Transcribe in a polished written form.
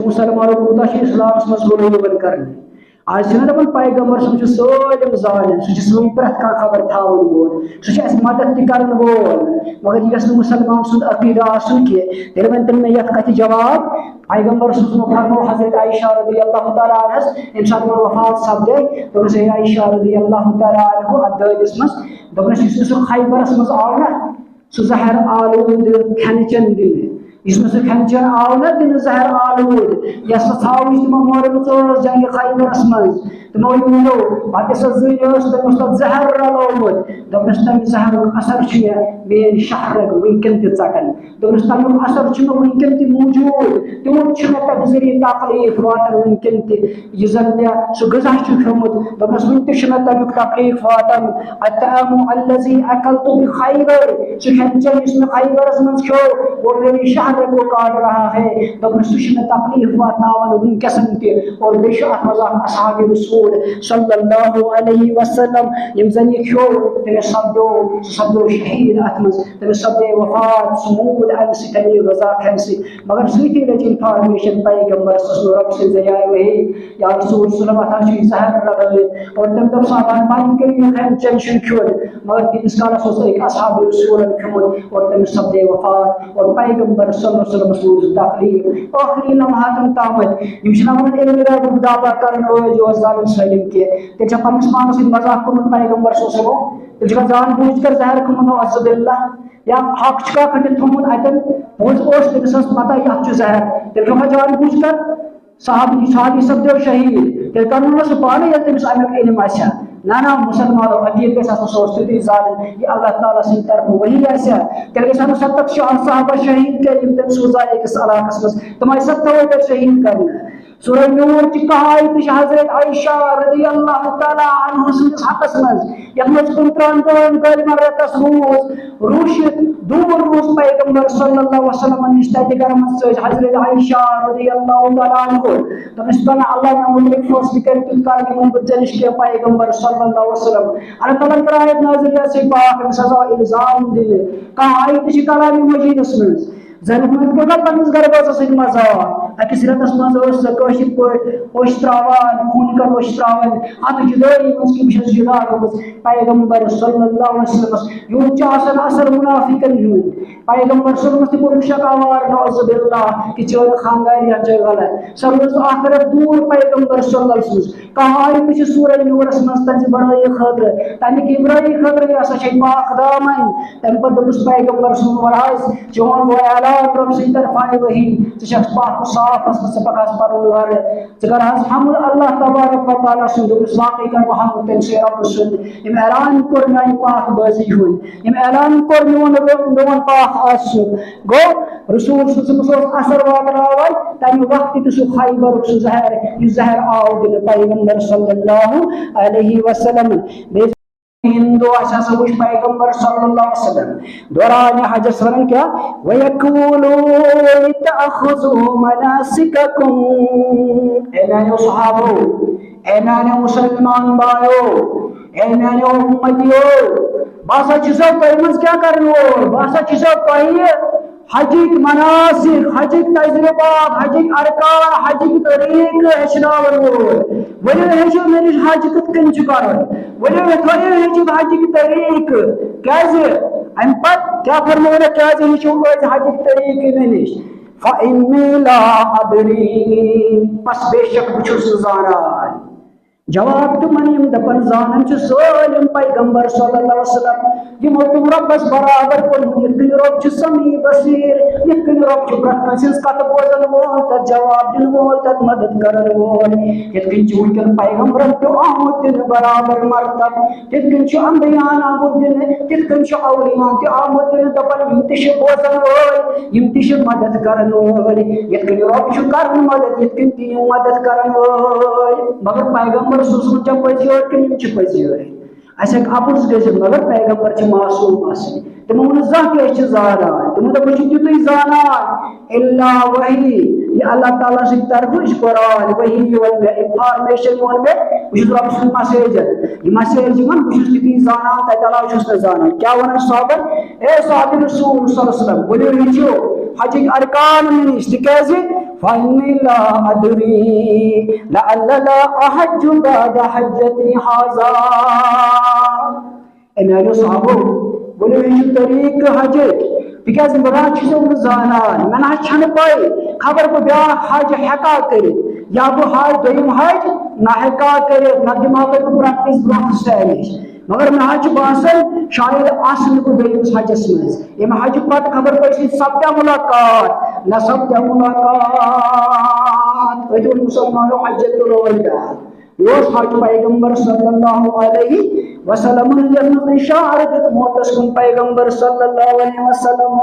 मुसलमानों कूता इस्लाम मज गुलूबन कर आज दपान पैगम्बर सह सालम जान सह प्रत कह खबर थावन वोल सह मदद तक वोल मगर यह मुसलमान सुंद अकीदा आसन कह तेल वन तम मे कथ जवाब पैगम्बर फरमो हजरत आयशा रज़ियल्लाहु तआला अन्हा यम सात वफात सपदे दोपस आयशा रज़ियल्लाहु तआला अन्हा अत दस मज दोपस सह खैबरस मज आव ना सह जहर आलूद खन चन दिन इसमें से खंजर आव ना दिन जहर आलूद यस थाव तमो मोरन चोर जंग खैबरस मज तमो यूनो पत जुस तमस जहर रलोमुत दोपस तम जहर असर मेन शहर वनकन तटन दोपस तमुक असर वनकन त मौजूद तमो तम जरिए तकलीफ वातान वनकन तह जन मे सह गजा खोमुत दोपस वन तमुक तकलीफ वातान अतअमु अल्लज़ी अकलतु बिखैबर सह खंजर इसमें खैबरस मज खो वो मेरे शहर को काट रहा है दोपस सह तकलीफ वातान वनकसन तह और बेश अत मज असहाब रसूल सल्लल्लाहु अलैहि वसल्लम यम जन खो तम सपदो शहीद अत मज तम सपदे वफात समूद अम तमी गजा खम मगर सही लज इंफॉर्मेशन पैगम्बर रब से जरिया वही या रसूल सल्लल्लाहु जहर लगे और तम दप सामान बंद कर खम चन खो मगर किस काल एक असहाब रसूल खमुत और तम सपदे वफात और पैगम्बर सल्लल्लाहु अलैहि वसल्लम तकलीफ आखिरी लम्हातन तामत यम इल्म दावा करन जो जालिम सलिम के तेज पन्नस पानस मजाक कोन पैगम्बर सल्लल्लाहु तेज जान बूझ कर जहर खमुत अज़बिल्ला या हक का खंडित थोमुत अतन बोझ ओस तमस पता यह जहर तेज जान बूझ कर साहब सपदो शहीद तेल कर पाने तमिस अमुक इल्म आसा ना मुसलमानों अकीद गस तुति जान यह अल्लाह ताला सद तरफ वही तेल गो 70 साहबा शहीद कर तम सोजा अकिस इलाकस मज तम आय 70 शहीद कर सूरह नूर की कहायत हजरत आयशा रज़ियल्लाहु तआला अन्हा सस हकस मज यत मज 53 कलमा रतस रूश दूर रूस पैगम्बर सल्लल्लाहु अलैहि वसल्लम निश तत गरम हजरत आयशा रज़ियल्लाहु तआला अन्हा तमस बन अल्लाह ने मुतलिक फैसले कर तुत कर के मोहब्बत जनिश के पैगम्बर सल्लल्लाहु अलैहि वसल्लम अल्लाह ताला की आयत नाज़िल से पाक सजा इल्जाम दिल कहायत कलाम मजीद मज जन कोना पन्नस गरबास मजा अकिस रतस मज कशिर पोश त्रावान खून कर पोश त्रावान अत जुदाई मज कि बस जुदा गमस पैगम्बर सल्लल्लाहु अलैहि वसल्लम यूं आसन असर मुनाफिकन यूं पैगम्बर सल्लल्लाहु अलैहि वसल्लम शकावार नौजुबिल्लाह कि चोर खानदार या जय गलत सब आखिरत दूर पैगम्बर सल्लल्लाहु अलैहि वसल्लम कहायत सूरह नूर मज तंज बड़ाई खतर तम किबराई खतर या सच पाक दामन तम पर दुस पैगम्बर सल्लल्लाहु अलैहि वसल्लम जोन वो ऐलान रब से तरफाए वही शख्स पाक साफ से पकास परवर जगर हम अल्लाह तबारक व तआला सुन वाकई कर मोहम्मद तम से रब सुन इम ऐलान कर मैं पाक बाजी हुन इम ऐलान कर नोन पाक आस गो रसूल सल्लल्लाहु असर वातरावल तम वक्त तो खैबर जहर आओ दिन पैगंबर सल्लल्लाहु अलैहि वसल्लम हिंदू असा वुच पैगंबर सल्लल्लाहु अलैहि वसल्लम दौरान हजस वन क्या वयकूलू तअखुजु मनासिककुम ए मेरे सहाबो ए मेरे मुसलमान भाइयों ए मेरे उम्मतियों बासा चीजों पर क्या करनो बासा चीजों पर हजिक मनासिक हजिक तजुर्बात हजिक अरकान हजिक तरीक हेचनावन वो हेचो मेरी हज कत कन कर वो हेचो हजिक तरीक क्या अम क्या फरमो क्या हेचो हजिक तरीक मे नश फ़इन्नी ला अदरी बस बेशक बछुस जानान जवाब तुमन यम दपन जानन सालम पैगंबर सल्लल्लाहु अलैहि वसल्लम यमो तुम रब्बस बराबर कोन यत रब छ समी बसीर यत रब छ प्रकाशिस कत बोजन वोल त जवाब दिन वोल त मदद करन वोल यत वुनकन पैगंबर तो आमद दिन बराबर मर्तब यत छ अंबियान आमद दिन यत छ औलियान ते आमद दिन दपन यम तिश बोजन वोल यम तिश मदद करन वोल यत रब छ करन मदद यत ती मदद करन वोल मगर पैगंबर सोचो पजर कि पजर अस अपुस गि मगर पैगंबर मासूम तमो वो जह जानान तमो दप तुत जानान इल्ला वही ये अल्लाह ताला से तरफ कुरान वही वन मे इंफॉर्मेशन वन मे बस रब सुन मैसेज ये मैसेज वन बस ती जानान तत अलाव जानान क्या वन साहब ए साहब रसूल सल्लल्लाहु अलैहि वसल्लम बोलो हज अरकान नश तिकाज फन्नी ला अदरी लअल्ला ला अहज्जु बाद हज्जती हाजा एनालो साहबो बोले ये तरीक हज तिकाज मराद छो जानान मन छन पाई खबर को ब्या हज हेका कर या बो हज दोयम हज ना हेका कर ना दिमाग को प्रैक्टिस ब्रोक स्टाइलिश मगर मैं हज बासन शायद आसन को दोयम हजस में एम हज पत खबर पड़ी सत्य मुलाकात न सत्य मुलाकात तो मुसलमानों हज्जतुल वदा योस हज पैगंबर सल्लल्लाहु अलैहि वसल्लम जन्नत इशारत मोतस्कुन पैगंबर सल्लल्लाहु अलैहि वसल्लम